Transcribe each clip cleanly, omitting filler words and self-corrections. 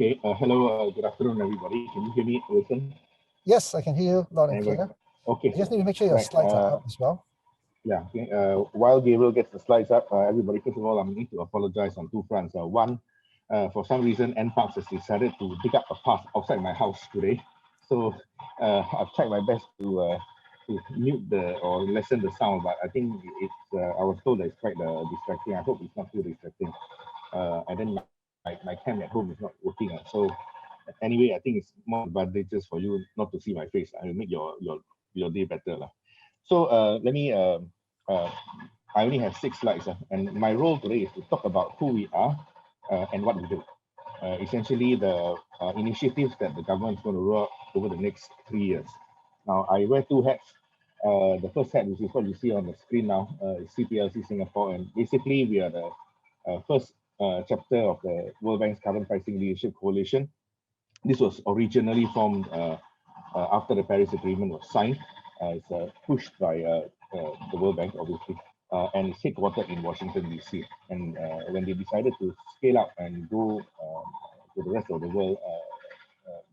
Okay, hello, good afternoon, everybody. Can you hear me, Wilson? Yes, I can hear you loud and clear. Okay. I just need to make sure your slides are up as well. Yeah, okay. While Gabriel gets the slides up, everybody, first of all, I need to apologize on two fronts. One, for some reason, NParks has decided to dig up a path outside my house today. So I've tried my best to mute or lessen the sound, but I think it's, I was told that it's quite distracting. I hope it's not too distracting. And then my cam at home is not working. So anyway, I think it's more advantageous for you not to see my face. I will make your day better. So let me, I only have 6 slides, and my role today is to talk about who we are and what we do. Essentially, the initiatives that the government is going to roll out over the next 3 years. Now, I wear 2 hats. The first hat, which is what you see on the screen now, is CPLC Singapore, and basically we are the first chapter of the World Bank's Carbon Pricing Leadership Coalition. This was originally formed after the Paris Agreement was signed. It's pushed by the World Bank, obviously, and it's headquartered in Washington, D.C. And when they decided to scale up and go to the rest of the world,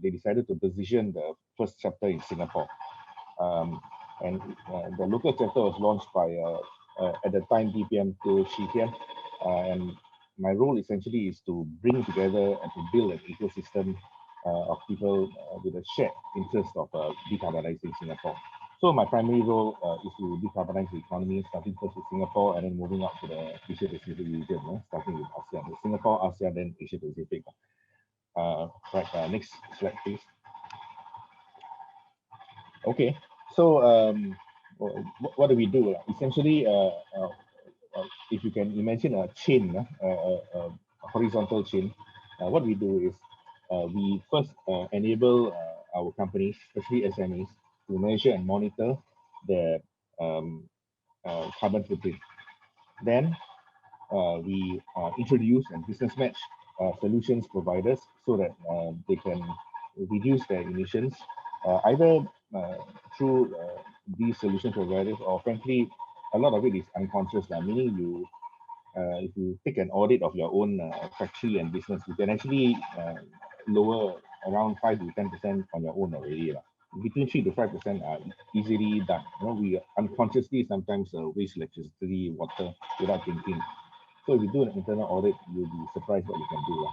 they decided to position the first chapter in Singapore. And the local chapter was launched by, at the time, DPM to Shi Tian. And my role essentially is to bring together and to build an ecosystem of people with a shared interest of decarbonizing Singapore. So my primary role is to decarbonize the economy, starting first with Singapore and then moving up to the Asia Pacific region, starting with ASEAN. With Singapore, ASEAN, then Asia Pacific. Right, next slide, please. Okay, so what do we do? Essentially, if you can imagine a chain, a horizontal chain, what we do is we first enable our companies, especially SMEs, to measure and monitor their carbon footprint. Then we introduce and business match solutions providers so that they can reduce their emissions, either through these solution providers, or frankly, a lot of it is unconscious, meaning you, if you take an audit of your own factory and business, you can actually lower around 5 to 10% on your own already. Between 3 to 5% are easily done. We unconsciously sometimes waste electricity, water without thinking. So if you do an internal audit, you'll be surprised what you can do.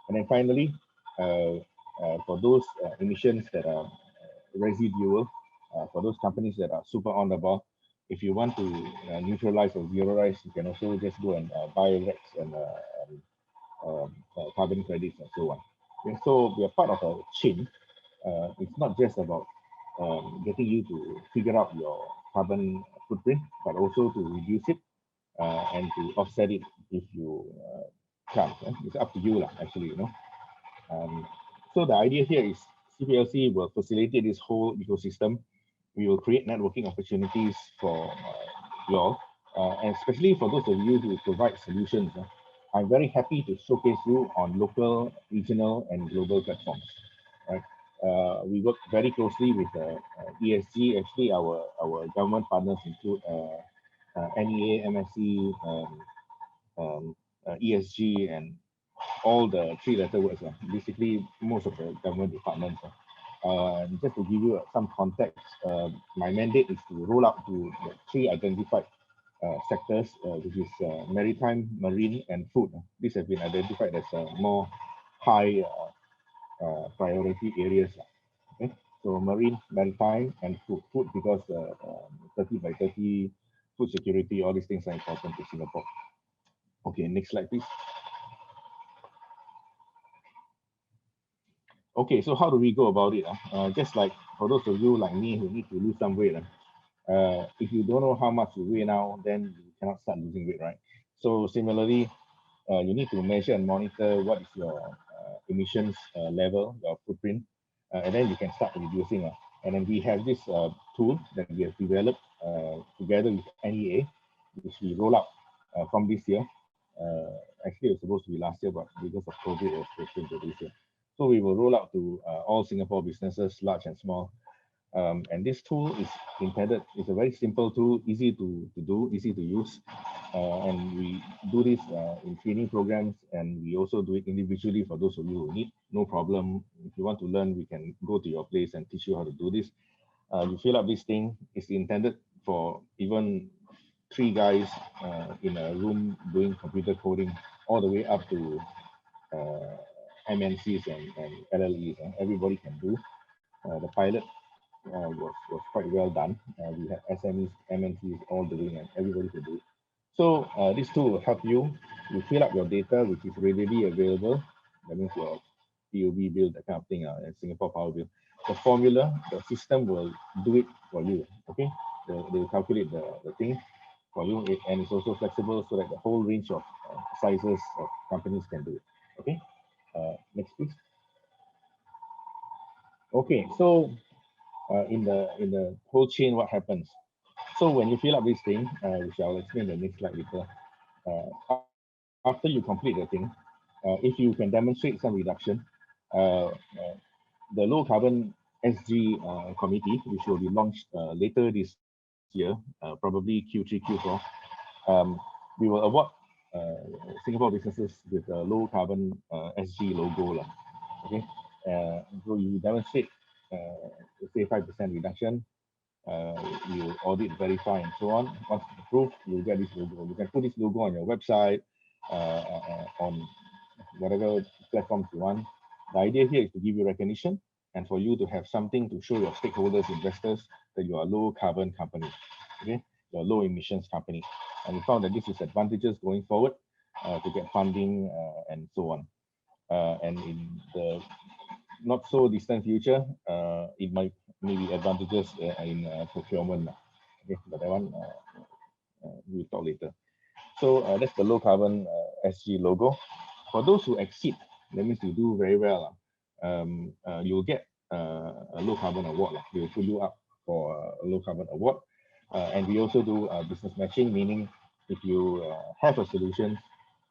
And then finally, for those emissions that are residual, for those companies that are super on the ball, if you want to neutralize or zeroize, you can also just go and buy RECs and carbon credits and so on. Okay, so we are part of a chain. It's not just about getting you to figure out your carbon footprint, but also to reduce it and to offset it if you can. It's up to you, actually. So the idea here is CPLC will facilitate this whole ecosystem. We will create networking opportunities for you all, and especially for those of you who provide solutions. I'm very happy to showcase you on local, regional, and global platforms. Right? We work very closely with ESG. Actually, our government partners include NEA, MSC, ESG, and all the 3-letter words. Basically, most of the government departments. Just to give you some context, my mandate is to roll out to the 3 identified sectors, which is maritime, marine, and food. These have been identified as more high priority areas. Okay? So marine, maritime, and food. Food because 30 by 30, food security, all these things are important to Singapore. Okay, next slide, please. Okay, so how do we go about it? Just like for those of you like me who need to lose some weight, if you don't know how much you weigh now, then you cannot start losing weight, right? So similarly, you need to measure and monitor what is your emissions level, your footprint, and then you can start reducing. And then we have this tool that we have developed together with NEA, which we roll out from this year. Actually, it was supposed to be last year, but because of COVID, it was pushed into this year. So we will roll out to all Singapore businesses, large and small, And this tool is intended, it's a very simple tool, easy to do, easy to use. And we do this in training programs, and we also do it individually for those of you who need. No problem. If you want to learn, we can go to your place and teach you how to do this. You fill up this thing. It's intended for even 3 guys in a room doing computer coding, all the way up to MNCs and LLEs. Everybody can do. The pilot was quite well done. We had SMEs, MNCs all doing, and everybody could do it. So this tool will help you. You fill up your data, which is readily available. That means your POB bill, that kind of thing, and Singapore Power bill. The formula, the system will do it for you. Okay, they will calculate the thing for you, and it's also flexible so that the whole range of sizes of companies can do it. Okay, next please. Okay, so in the whole chain, what happens? So when you fill up this thing, which I'll explain the next slide later, after you complete the thing, if you can demonstrate some reduction, the low carbon SG committee, which will be launched later this year, probably Q3, Q4, we will award Singapore businesses with a low carbon SG logo. Okay, so you demonstrate, say 5% reduction, you audit, verify, and so on. Once approved, you'll get this logo. You can put this logo on your website, on whatever platforms you want. The idea here is to give you recognition and for you to have something to show your stakeholders, investors, that you are a low carbon company. Okay, you're a low emissions company. And we found that this is advantages going forward to get funding and so on. And in the not so distant future, it might maybe advantages in procurement. Okay, but that one we'll talk later. So that's the low carbon SG logo. For those who exceed, that means you do very well. You'll get a low carbon award. They will put you up for a low carbon award. And we also do business matching, meaning if you have a solution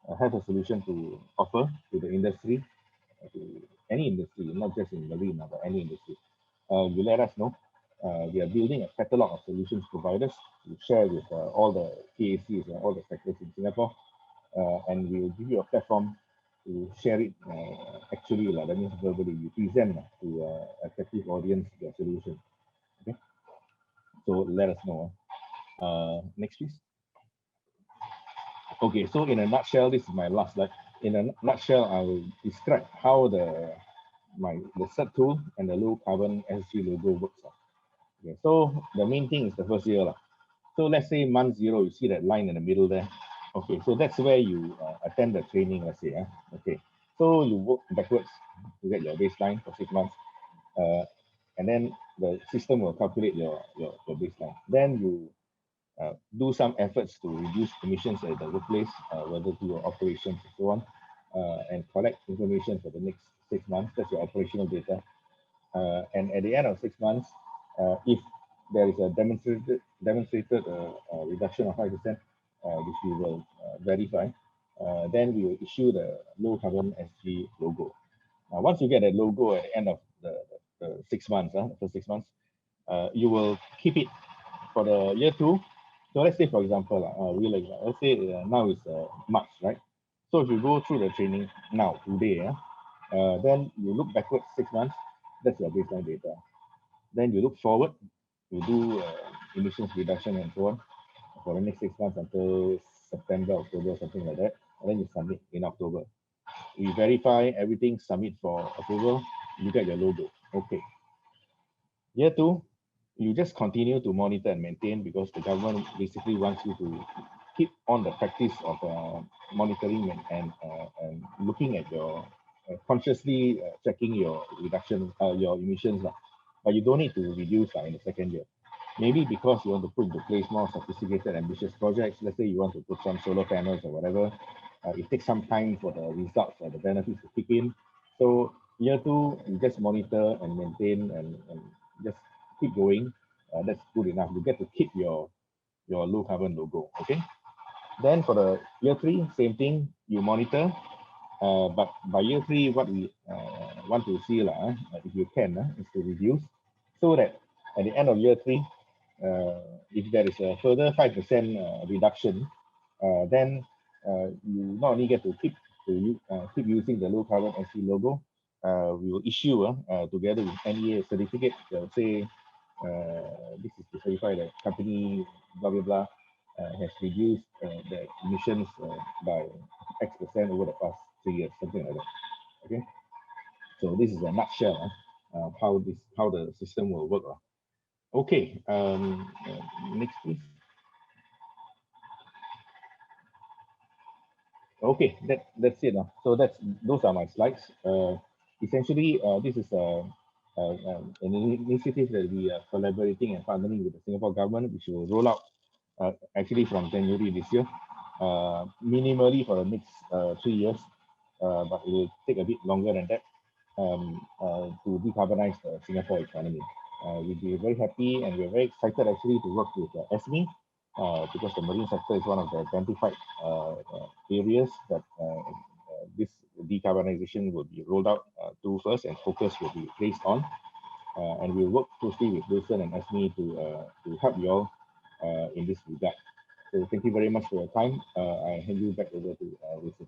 to offer to the industry, to any industry, not just in marine, but any industry, you let us know. We are building a catalog of solutions providers to share with all the PACs and all the sectors in Singapore, and we will give you a platform to share it actually. That means verbally, you present to a captive audience your solution. Okay, so let us know. Next, please. Okay, so in a nutshell, this is my last slide. In a nutshell, I will describe how the CERT tool and the low carbon SG logo works. Okay, so the main thing is the first year. So let's say month 0, you see that line in the middle there. Okay, so that's where you attend the training, let's say. Okay, so you work backwards to get your baseline for 6 months. And then the system will calculate your baseline. Then you do some efforts to reduce emissions at the workplace, whether through your operations and so on, and collect information for the next 6 months. That's your operational data. And at the end of 6 months, if there is a demonstrated reduction of 5%, which we will verify, then we will issue the low carbon SG logo. Once you get a logo at the end of the 6 months, the first 6 months, you will keep it for the year 2. So let's say, for example, let's say now is March, right? So if you go through the training now, today, then you look backwards 6 months, that's your baseline data. Then you look forward, you do emissions reduction and so on for the next 6 months until September, October, something like that. And then you submit in October. We verify everything, submit for approval, you get your logo. Okay. Year 2, you just continue to monitor and maintain, because the government basically wants you to keep on the practice of monitoring and looking at your consciously checking your reduction, your emissions, but you don't need to reduce in the second year. Maybe because you want to put into place more sophisticated, ambitious projects. Let's say you want to put some solar panels or whatever. It takes some time for the results or the benefits to kick in. So year 2, you just monitor and maintain and just keep going. That's good enough. You get to keep your low carbon logo. Okay. Then for the year 3, same thing. You monitor, but by year 3, what we want to see, if you can, is to reduce, so that at the end of year 3, if there is a further 5% reduction, then you not only get to keep using the low carbon SC logo, we will issue together with NEA certificate that will say this is to certify that company blah blah blah has reduced the emissions by X% over the past 3 years, something like that. Okay, so this is a nutshell how the system will work. Okay, next please. Okay, that's it. So those are my slides. Essentially, this is an initiative that we are collaborating and partnering with the Singapore government, which will roll out actually from January this year, minimally for the next 3 years, but it will take a bit longer than that to decarbonize the Singapore economy. We'll be very happy and we're very excited actually to work with SME because the marine sector is one of the identified areas that this decarbonization will be rolled out to first, and focus will be placed on. And we'll work closely with Wilson and SME to help you all in this regard. So thank you very much for your time. I hand you back over to Wilson.